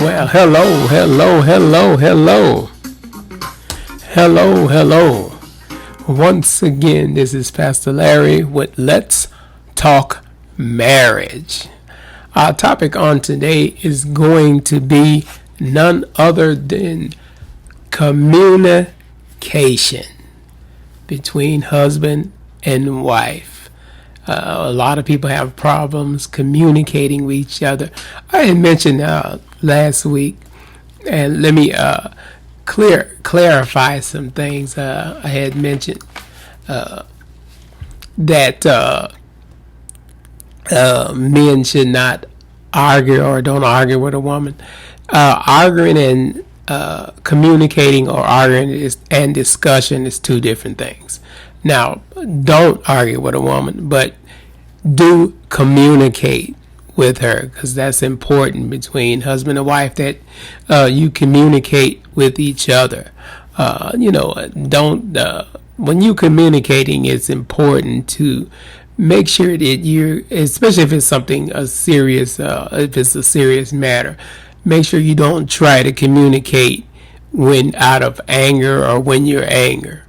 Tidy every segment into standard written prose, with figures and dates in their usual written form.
Well, hello, hello, hello, hello. Hello, hello. Once again, this is Pastor Larry with Let's Talk Marriage. Our topic on today is going to be none other than communication between husband and wife. A lot of people have problems communicating with each other. I had mentioned last week, and let me clarify some things. I had mentioned that men should not argue or don't argue with a woman. Arguing and communicating or arguing and discussion is two different things. Now, don't argue with a woman, but do communicate with her, because that's important between husband and wife, that you communicate with each other. When you communicating, it's important to make sure that you're, especially if it's something if it's a serious matter, make sure you don't try to communicate when out of anger or when you're angry,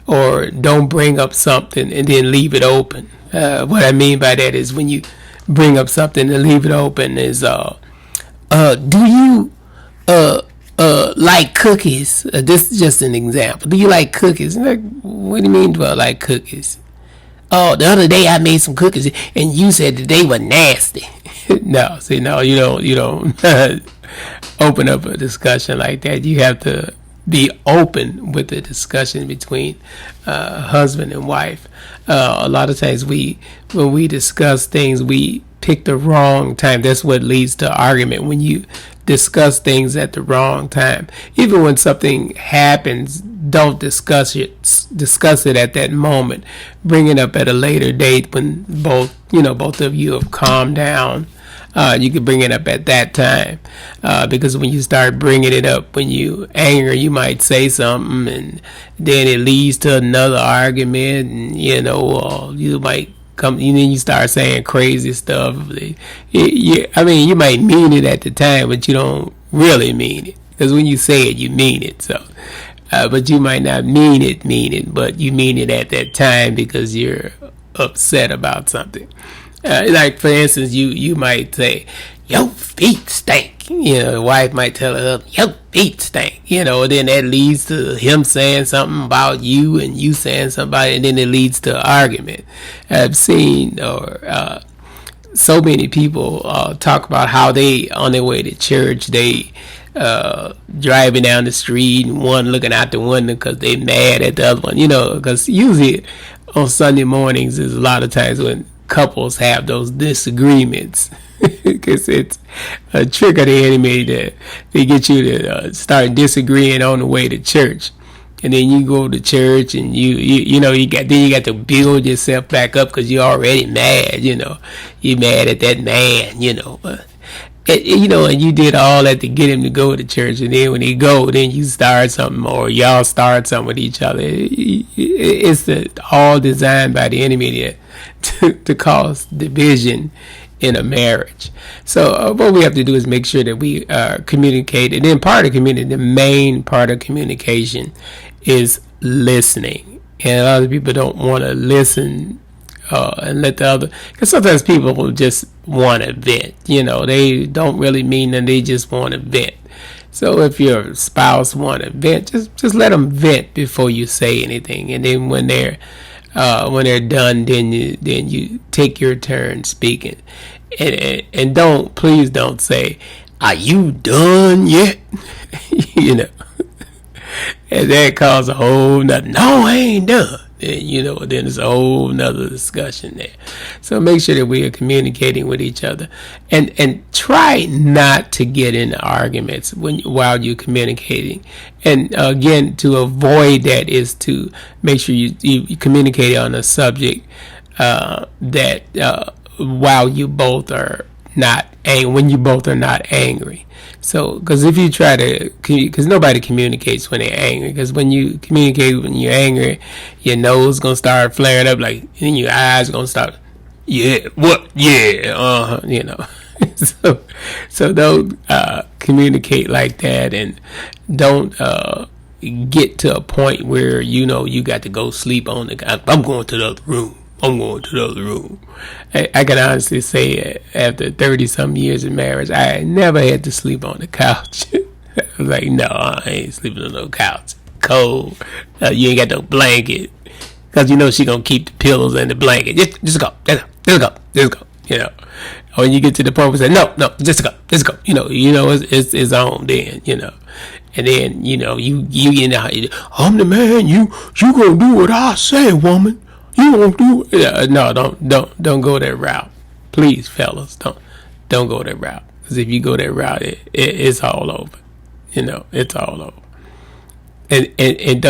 or don't bring up something and then leave it open. What I mean by that is when you bring up something and leave it open is, do you like cookies? This is just an example. Do you like cookies? Like, what do you mean, do I like cookies? Oh, the other day I made some cookies and you said that they were nasty. No, you don't open up a discussion like that. You have to be open with the discussion between husband and wife. A lot of times when we discuss things, we pick the wrong time. That's what leads to argument, when you discuss things at the wrong time. Even when something happens, don't discuss it at that moment. Bring it up at a later date when both of you have calmed down. You can bring it up at that time, because when you start bringing it up when you angry, you might say something and then it leads to another argument, and you might come and then you start saying crazy stuff. You might mean it at the time, but you don't really mean it, because when you say it, you mean it. So but you might not mean it, but you mean it at that time because you're upset about something. Like, for instance, you might say, your feet stink. The wife might tell her, your feet stink. Then that leads to him saying something about you and you saying something, and then it leads to an argument. I've seen so many people talk about how they, on their way to church, they driving down the street and one looking out the window because they mad at the other one. Because usually on Sunday mornings there's a lot of times when couples have those disagreements, because it's a trick of the enemy to get you to start disagreeing on the way to church, and then you go to church and you got to build yourself back up because you're already mad. You're mad at that man. And you did all that to get him to go to church, and then when he go, then you start something, or y'all start something with each other. It's all designed by the enemy to cause division in a marriage. So what we have to do is make sure that we communicate, and then the main part of communication is listening. And a lot of people don't want to listen and let the other, because sometimes people will just want to vent. They don't really mean that, they just want to vent. So if your spouse want to vent, just let them vent before you say anything, and then when they're done, then you take your turn speaking, and please don't say, "Are you done yet?" And that causes a whole nother, "No, I ain't done." Then there's a whole nother discussion there. So make sure that we are communicating with each other, and try not to get into arguments while you're communicating. And again, to avoid that is to make sure you communicate on a subject that while you both are not when you both are not angry. So, because if you try to, because nobody communicates when they're angry. Because when you communicate when you're angry, your nose gonna start flaring up, and your eyes gonna start, yeah, what, yeah, So don't communicate like that, and don't get to a point where you got to go sleep on the. I'm going to the other room. I'm going to the other room. I can honestly say, after 30 some years of marriage, I never had to sleep on the couch. I was like, no, I ain't sleeping on no couch. Cold. You ain't got no blanket. Because she going to keep the pillows and the blanket. Just go. Just go. When you get to the point where you say, no, just go. It's on then, And then, I'm the man. You going to do what I say, woman. You won't do it. No, don't go that route. Please, fellas, don't go that route. Because if you go that route, it's all over. It's all over. And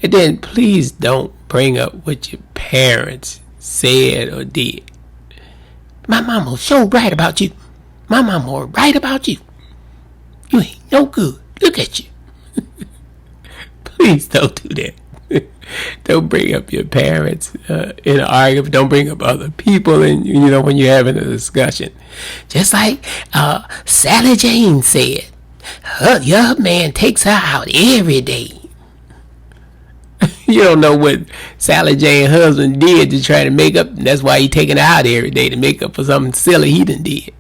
then please don't bring up what your parents said or did. My mama was so right about you. My mama was right about you. You ain't no good. Look at you. Please don't do that. Don't bring up your parents in an argument. Don't bring up other people, and when you're having a discussion. Just like Sally Jane said, your man takes her out every day. You don't know what Sally Jane's husband did to try to make up. And that's why he taking her out every day, to make up for something silly he done did.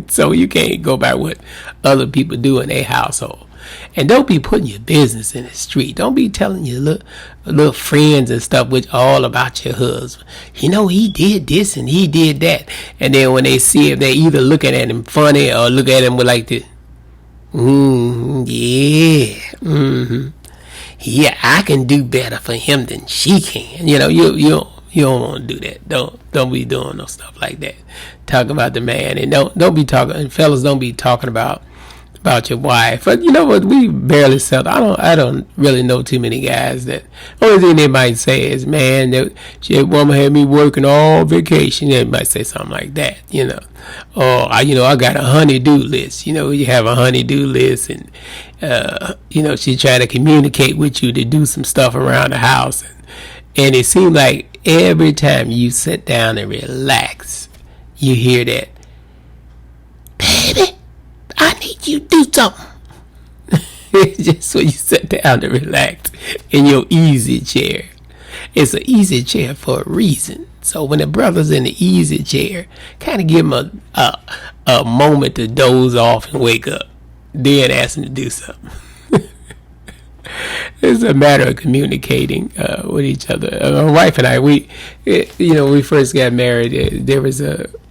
So you can't go by what other people do in their household. And don't be putting your business in the street. Don't be telling your little friends and stuff with all about your husband. He did this and he did that. And then when they see it, they either looking at him funny or look at him with like this. Yeah. Mm-hmm. Yeah, I can do better for him than she can. You don't want to do that. Don't be doing no stuff like that. Talk about the man, and don't be talking. And fellas, don't be talking about your wife. But you know what? We barely sell. I don't really know too many guys that. Only thing they might say is, man, that woman had me working all vacation. They might say something like that. Or I got a honey-do list. You have a honey-do list, and she trying to communicate with you to do some stuff around the house, and it seems like every time you sit down and relax, you hear that, baby, I need you to do something. Just when you sit down to relax in your easy chair. It's an easy chair for a reason. So when the brother's in the easy chair, kind of give him a moment to doze off and wake up. Then ask him to do something. It's a matter of communicating with each other. My wife and I, we first got married. There was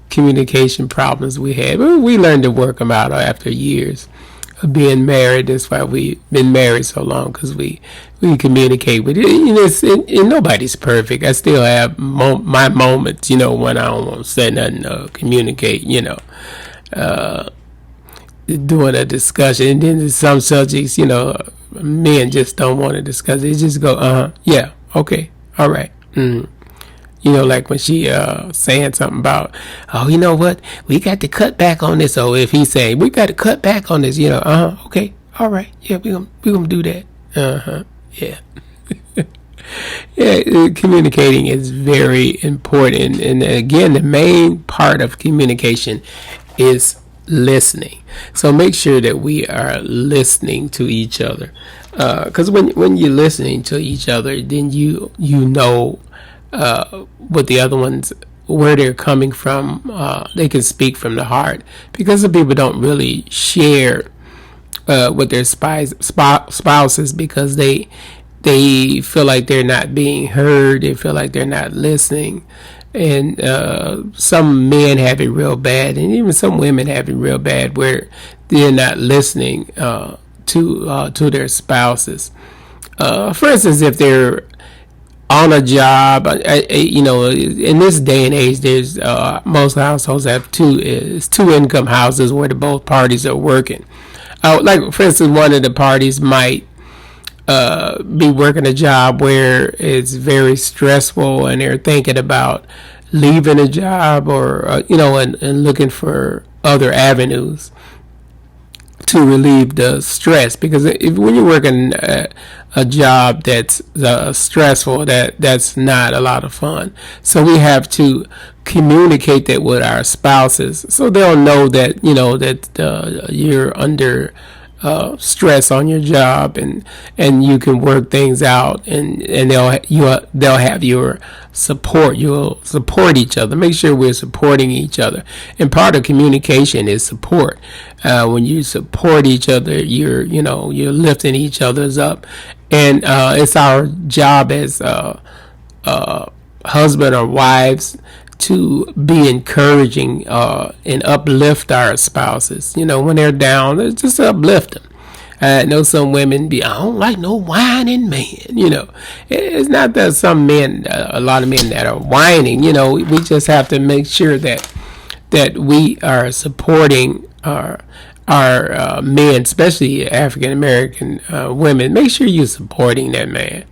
communication problems we had, but we learned to work them out after years of being married. That's why we've been married so long, because we communicate with it. And nobody's perfect. I still have my moments, when I don't want to say nothing or communicate, doing a discussion. And then there's some subjects, men just don't want to discuss it. They just go, yeah, okay, all right. Like when she saying something about, oh, you know what, we got to cut back on this. Or if he's saying, we got to cut back on this, okay, all right, yeah, we gonna do that. Yeah. Yeah, communicating is very important. And again, the main part of communication is listening. So make sure that we are listening to each other. Because when you're listening to each other, then you know what the other ones, where they're coming from. They can speak from the heart, because some people don't really share with their spouses, because they feel like they're not being heard. They feel like they're not listening. And some men have it real bad, and even some women have it real bad, where they're not listening to their spouses. For instance, if they're on a job, in this day and age, there's most households have two income houses where both parties are working. Like, for instance, one of the parties might be working a job where it's very stressful, and they're thinking about leaving a job, or and looking for other avenues. to relieve the stress, because if when you're working a job that's stressful, that's not a lot of fun. So we have to communicate that with our spouses, so they'll know that that you're under stress on your job, and you can work things out, and they'll have your support. You'll support each other. Make sure we're supporting each other, and part of communication is support. When you support each other, you're lifting each other's up, and it's our job as husband or wives to be encouraging and uplift our spouses. When they're down, just uplift them. I know some women I don't like no whining man. It's not that some men, a lot of men that are whining. We just have to make sure that we are supporting our men, especially African American women. Make sure you're supporting that man.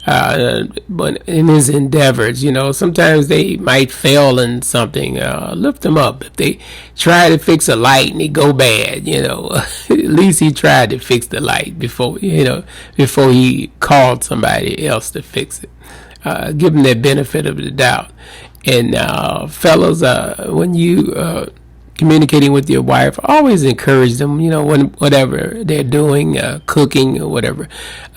But in his endeavors, sometimes they might fail in something. Lift them up. If they try to fix a light and it go bad, at least he tried to fix the light before he called somebody else to fix it. Give them that benefit of the doubt. And fellas, when you communicating with your wife, always encourage them, whatever they're doing, cooking or whatever.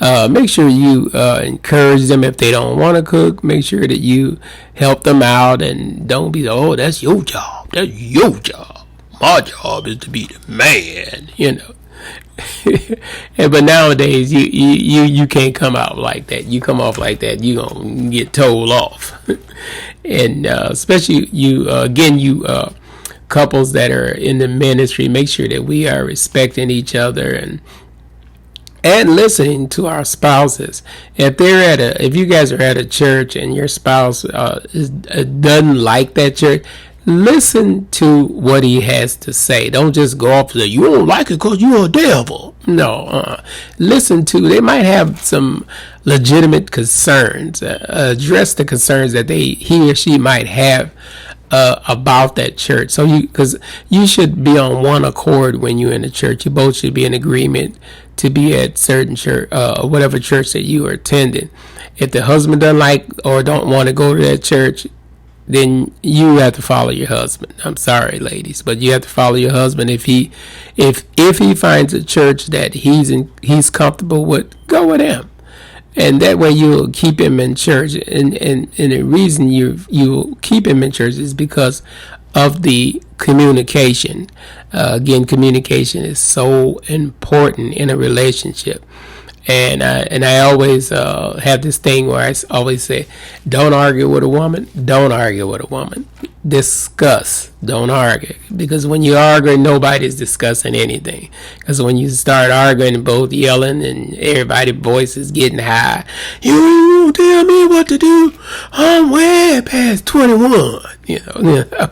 Make sure you encourage them. If they don't want to cook, make sure that you help them out, and don't be, oh, that's your job. That's your job. My job is to be the man, But nowadays, you can't come out like that. You come off like that, you gonna get told off. And especially couples that are in the ministry, make sure that we are respecting each other and listening to our spouses. If you guys are at a church and your spouse doesn't like that church, listen to what he has to say. Don't just go off and say, you don't like it because you're a devil. No, listen to. They might have some legitimate concerns. Address the concerns that he or she might have about that church. So because you should be on one accord when you're in the church. You both should be in agreement to be at certain church, whatever church that you are attending. If the husband doesn't like or don't want to go to that church, then you have to follow your husband. I'm sorry, ladies, but you have to follow your husband. If he finds a church that he's comfortable with, go with him. And that way you'll keep him in church. And the reason you keep him in church is because of the communication. Again, communication is so important in a relationship. And I always have this thing where I always say, don't argue with a woman. Don't argue with a woman. Discuss. Don't argue. Because when you argue, nobody's discussing anything. Because when you start arguing, both yelling and everybody's voice is getting high. You tell me what to do. I'm way past 21.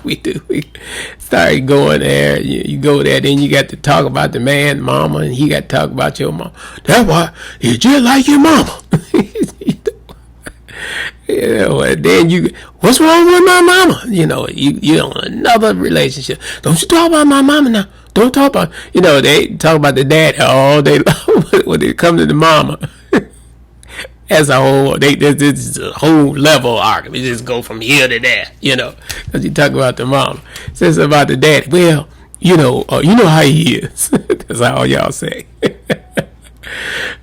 We do. We start going there. You go there, then you got to talk about the man, mama, and he got to talk about your mom. That's why you're just like your mama. And then what's wrong with my mama? You're on another relationship. Don't you talk about my mama now. Don't talk about, they talk about the dad all day long when they come to the mama. As a whole, this is a whole level argument. Just go from here to there, because you talk about the mama. Says about the dad. Well, you know how he is. That's all y'all say.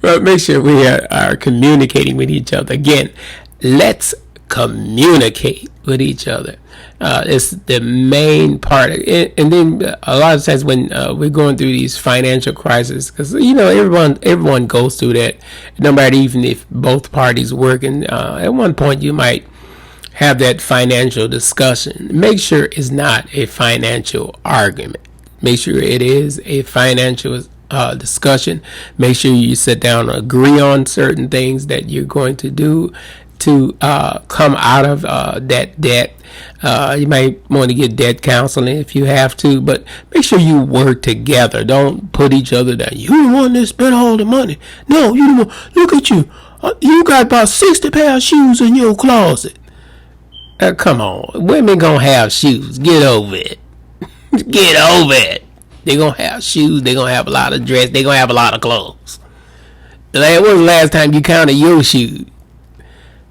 But make sure we are communicating with each other. Again, let's communicate with each other. It's the main part. And then a lot of times when we're going through these financial crises, because everyone goes through that, no matter even if both parties working. At one point you might have that financial discussion. Make sure it's not a financial argument. Make sure it is a financial discussion. Make sure you sit down and agree on certain things that you're going to do to come out of that debt. You might want to get debt counseling if you have to, but make sure you work together. Don't put each other down. You the one that spent all the money. No, you the one. Look at you. You got about 60 pair of shoes in your closet. Come on. Women gonna have shoes. Get over it. Get over it. They're going to have shoes. They're going to have a lot of dress. They're going to have a lot of clothes. When was the last time you counted your shoes?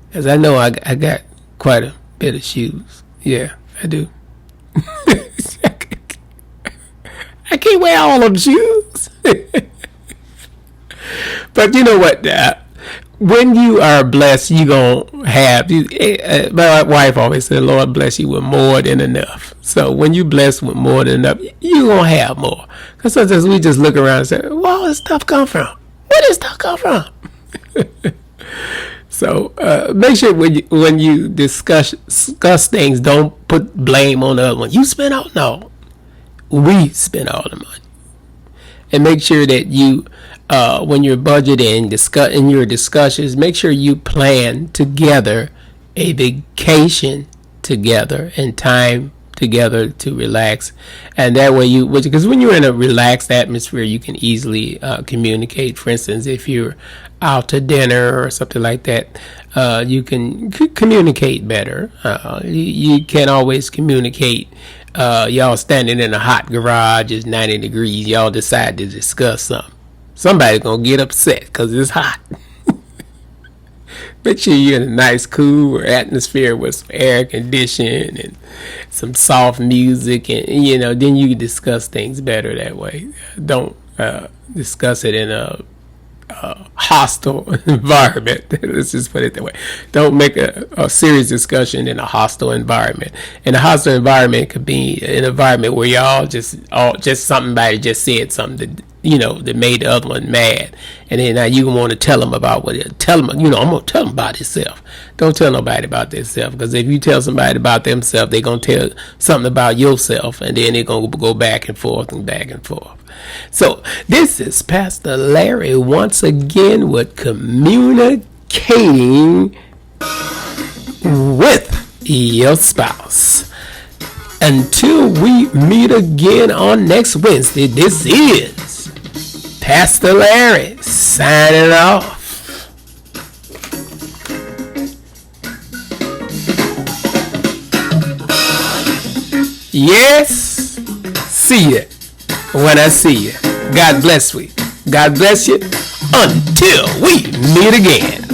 Because I know I got quite a bit of shoes. Yeah, I do. I can't wear all of them shoes. But you know what? When you are blessed, you gonna have. My wife always said, "Lord bless you with more than enough." So when you blessed with more than enough, you gonna have more. Because sometimes we just look around and say, "Where all this stuff come from? Where does stuff come from?" So make sure when you discuss things, don't put blame on the other one. You spend all no, we spend all the money, and make sure that you. When you're budgeting, in your discussions, make sure you plan together a vacation together and time together to relax, and that way because when you're in a relaxed atmosphere, you can easily communicate. For instance, if you're out to dinner or something like that, you can communicate better. You can't always communicate. Y'all standing in a hot garage, it's 90 degrees. Y'all decide to discuss something. Somebody's going to get upset because it's hot. Make sure you're in a nice, cool atmosphere with some air conditioning and some soft music. And, then you can discuss things better that way. Don't discuss it in a hostile environment. Let's just put it that way. Don't make a serious discussion in a hostile environment. And a hostile environment could be an environment where y'all just somebody just said something that made the other one mad, and then now you want to tell them about what it. Tell them, I'm gonna tell them about themselves. Don't tell nobody about themselves, because if you tell somebody about themselves, they're gonna tell something about yourself, and then they're gonna go back and forth and back and forth. So this is Pastor Larry once again with communicating with your spouse. Until we meet again on next Wednesday, this is Pastor Larry signing off. Yes, see you when I see you. God bless you. God bless you until we meet again.